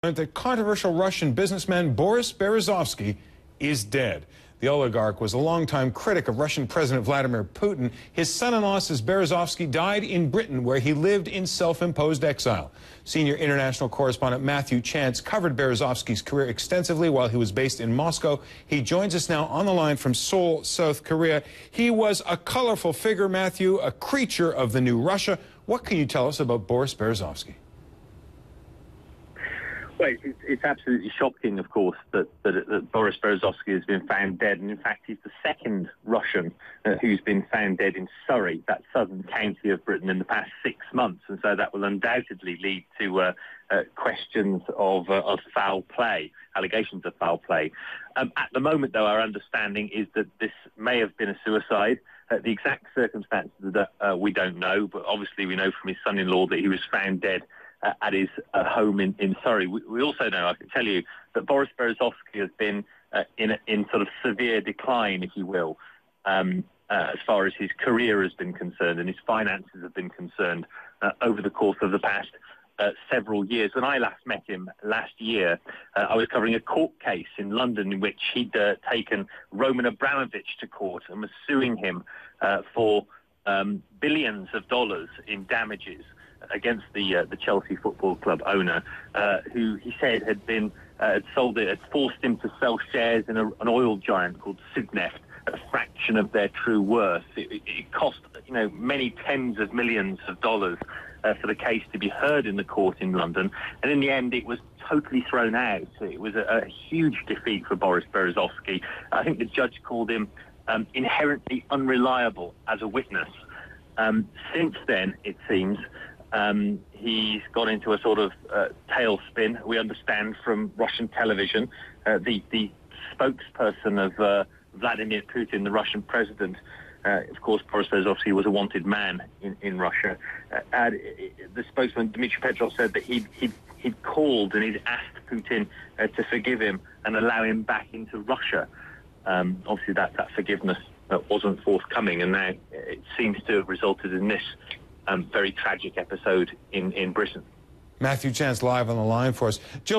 The controversial Russian businessman Boris Berezovsky is dead. The oligarch was a longtime critic of Russian President Vladimir Putin. His son-in-law says Berezovsky died in Britain, where he lived in self-imposed exile. Senior international correspondent Matthew Chance covered Berezovsky's career extensively while he was based in Moscow. He joins us now on the line from Seoul, South Korea. He was a colorful figure, Matthew, a creature of the new Russia. What can you tell us about Boris Berezovsky? Well, it's absolutely shocking, of course, that Boris Berezovsky has been found dead. And in fact, he's the second Russian who's been found dead in Surrey, that southern county of Britain, in the past 6 months. And so that will undoubtedly lead to questions of foul play, allegations of foul play. At the moment, though, our understanding is that this may have been a suicide. The exact circumstances we don't know, but obviously we know from his son-in-law that he was found dead at his home in Surrey. We also know, I can tell you, that Boris Berezovsky has been in sort of severe decline, if you will, as far as his career has been concerned and his finances have been concerned over the course of the past several years. When I last met him last year, I was covering a court case in London in which he'd taken Roman Abramovich to court and was suing him for billions of dollars in damages against the Chelsea Football Club owner, who he said had forced him to sell shares in an oil giant called Sidneft at a fraction of their true worth. It cost, many tens of millions of dollars for the case to be heard in the court in London, and in the end it was totally thrown out. It was a huge defeat for Boris Berezovsky. I think the judge called him inherently unreliable as a witness. Since then, it seems, he's gone into a sort of tailspin. We understand from Russian television, the spokesperson of Vladimir Putin, the Russian president, of course, Boris Berezovsky was a wanted man in Russia. The spokesman, Dmitry Petrov, said that he'd called and he'd asked Putin to forgive him and allow him back into Russia. Obviously, that forgiveness wasn't forthcoming, and now it seems to have resulted in this very tragic episode in Britain. Matthew Chance live on the line for us. Jill